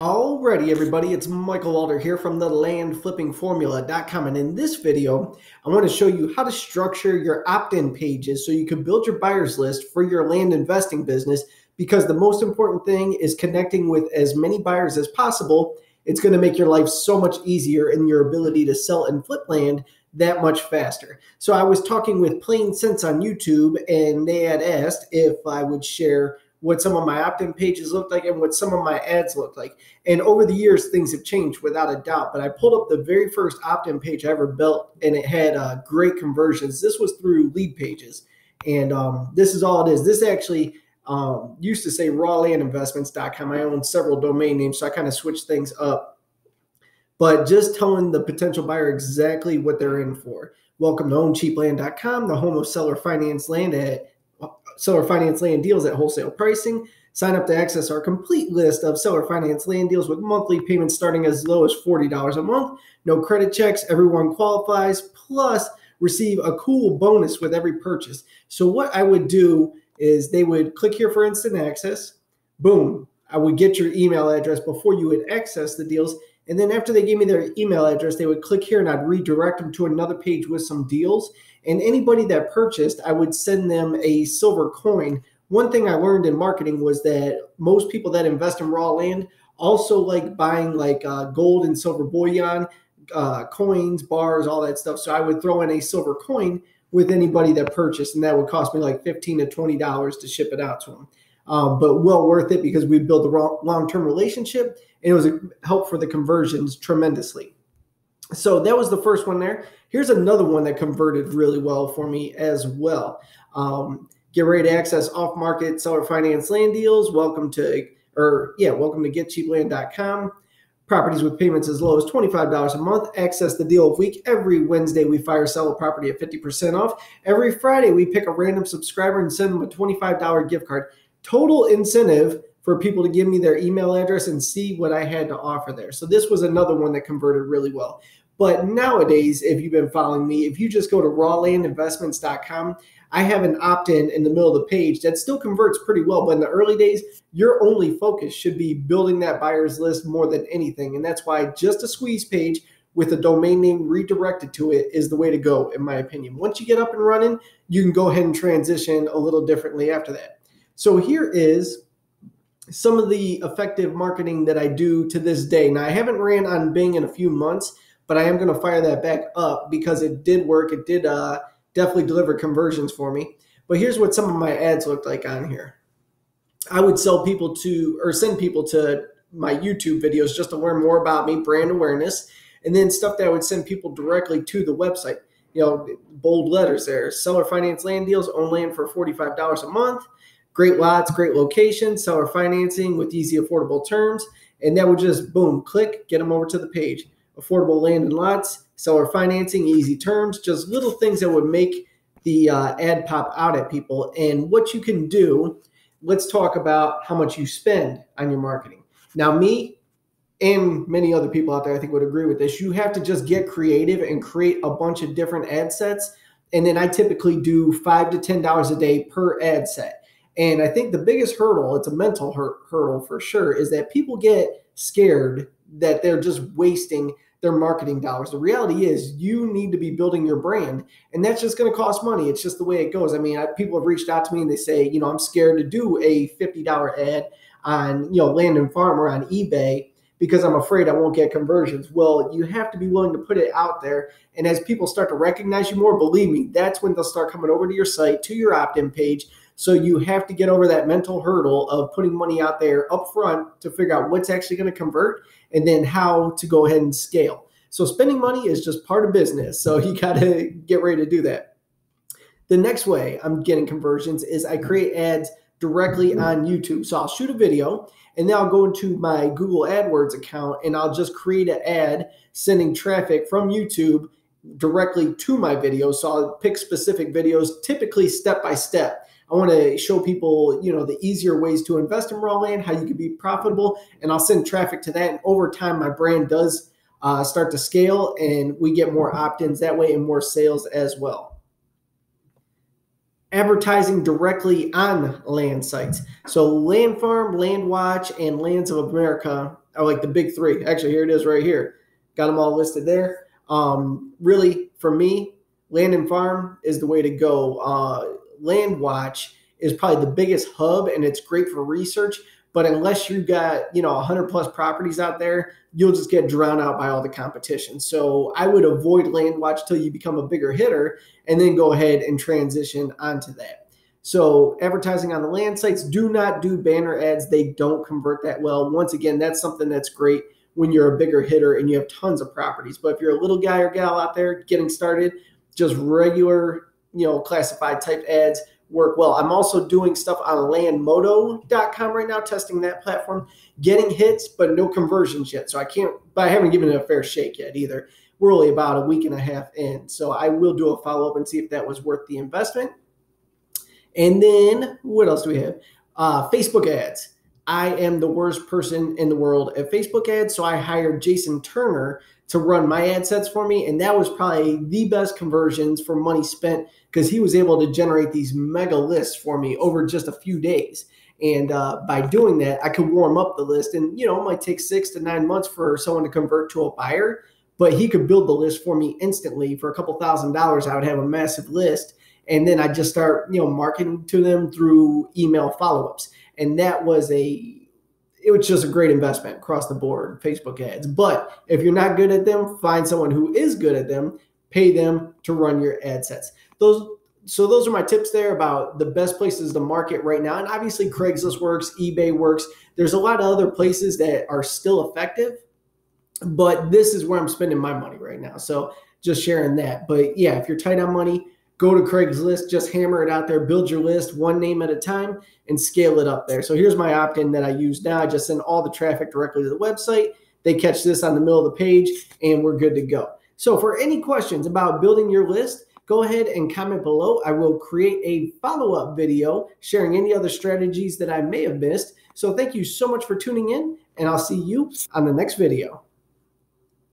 Alrighty, everybody, it's Michael Alder here from the landflippingformula.com, and in this video, I want to show you how to structure your opt-in pages so you can build your buyers list for your land investing business, because the most important thing is connecting with as many buyers as possible. It's going to make your life so much easier and your ability to sell and flip land that much faster. So I was talking with Plain Sense on YouTube, and they had asked if I would share what some of my opt-in pages looked like and what some of my ads looked like. And over the years, things have changed without a doubt. But I pulled up the very first opt-in page I ever built, and it had great conversions. This was through lead pages. And this is all it is. This actually used to say rawlandinvestments.com. I own several domain names, so I kind of switched things up. But just telling the potential buyer exactly what they're in for. Welcome to owncheapland.com, the home of seller finance land deals at wholesale pricing. Sign up to access our complete list of seller finance land deals with monthly payments starting as low as $40 a month. No credit checks. Everyone qualifies. Plus, receive a cool bonus with every purchase. So what I would do is they would click here for instant access. Boom. I would get your email address before you would access the deals. And then after they gave me their email address, they would click here and I'd redirect them to another page with some deals. And anybody that purchased, I would send them a silver coin. One thing I learned in marketing was that most people that invest in raw land also like buying like gold and silver bullion, coins, bars, all that stuff. So I would throw in a silver coin with anybody that purchased, and that would cost me like $15 to $20 to ship it out to them. But well worth it because we built a long-term relationship, and it was a help for the conversions tremendously. So that was the first one there. Here's another one that converted really well for me as well. Get ready to access off-market seller finance land deals. Welcome to getcheapland.com. Properties with payments as low as $25 a month. Access the deal of week. Every Wednesday, we fire sell a property at 50% off. Every Friday, we pick a random subscriber and send them a $25 gift card. Total incentive for people to give me their email address and see what I had to offer there. So this was another one that converted really well. But nowadays, if you've been following me, if you just go to rawlandinvestments.com, I have an opt-in in the middle of the page that still converts pretty well. But in the early days, your only focus should be building that buyer's list more than anything. And that's why just a squeeze page with a domain name redirected to it is the way to go, in my opinion. Once you get up and running, you can go ahead and transition a little differently after that. So here is some of the effective marketing that I do to this day. Now, I haven't ran on Bing in a few months, but I am going to fire that back up because it did work. It did definitely deliver conversions for me. But here's what some of my ads looked like on here. I would send people to my YouTube videos just to learn more about me, brand awareness, and then stuff that I would send people directly to the website. You know, bold letters there. Seller finance land deals, own land for $45 a month. Great lots, great locations, seller financing with easy, affordable terms. And that would just, boom, click, get them over to the page. Affordable land and lots, seller financing, easy terms, just little things that would make the ad pop out at people. And what you can do, let's talk about how much you spend on your marketing. Now, me and many other people out there, I think, would agree with this. You have to just get creative and create a bunch of different ad sets. And then I typically do $5 to $10 a day per ad set. And I think the biggest hurdle, it's a mental hurdle for sure, is that people get scared that they're just wasting their marketing dollars. The reality is you need to be building your brand, and that's just going to cost money. It's just the way it goes. I mean, people have reached out to me and they say, I'm scared to do a $50 ad on, Land and Farm or on eBay because I'm afraid I won't get conversions. Well, you have to be willing to put it out there. And as people start to recognize you more, believe me, that's when they'll start coming over to your site, to your opt-in page. So you have to get over that mental hurdle of putting money out there up front to figure out what's actually going to convert and then how to go ahead and scale. So spending money is just part of business. So you got to get ready to do that. The next way I'm getting conversions is I create ads directly on YouTube. So I'll shoot a video and then I'll go into my Google AdWords account and I'll just create an ad sending traffic from YouTube directly to my videos. So I'll pick specific videos, typically step by step. I want to show people, the easier ways to invest in raw land, how you can be profitable, and I'll send traffic to that. And over time, my brand does start to scale, and we get more opt-ins that way and more sales as well. advertising directly on land sites. So Land Farm, Land Watch, and Lands of America or like the big three. Actually, here it is right here. Got them all listed there. Really, for me, Land and Farm is the way to go. Land Watch is probably the biggest hub, and it's great for research. But unless you got 100 plus properties out there, you'll just get drowned out by all the competition. So I would avoid Land Watch till you become a bigger hitter, and then go ahead and transition onto that. So advertising on the land sites, do not do banner ads. They don't convert that well. Once again, that's something that's great when you're a bigger hitter and you have tons of properties. But if you're a little guy or gal out there getting started, just regular, classified type ads work well. I'm also doing stuff on landmodo.com right now, testing that platform, getting hits, but no conversions yet. So I haven't given it a fair shake yet either. We're only about a week and a half in. So I will do a follow-up and see if that was worth the investment. And then what else do we have? Facebook ads. I am the worst person in the world at Facebook ads. So I hired Jason Turner to run my ad sets for me. And that was probably the best conversions for money spent because he was able to generate these mega lists for me over just a few days. And by doing that, I could warm up the list. And, it might take 6 to 9 months for someone to convert to a buyer, but he could build the list for me instantly for a couple $1,000s. I would have a massive list. And then I just start, marketing to them through email follow-ups. And it was just a great investment across the board, Facebook ads. But if you're not good at them, find someone who is good at them, pay them to run your ad sets. Those are my tips there about the best places to market right now. And obviously Craigslist works, eBay works. There's a lot of other places that are still effective, but this is where I'm spending my money right now. So just sharing that. But yeah, if you're tight on money, go to Craigslist, just hammer it out there, build your list one name at a time and scale it up there. So here's my opt-in that I use now. I just send all the traffic directly to the website. They catch this on the middle of the page and we're good to go. So for any questions about building your list, go ahead and comment below. I will create a follow-up video sharing any other strategies that I may have missed. So thank you so much for tuning in and I'll see you on the next video.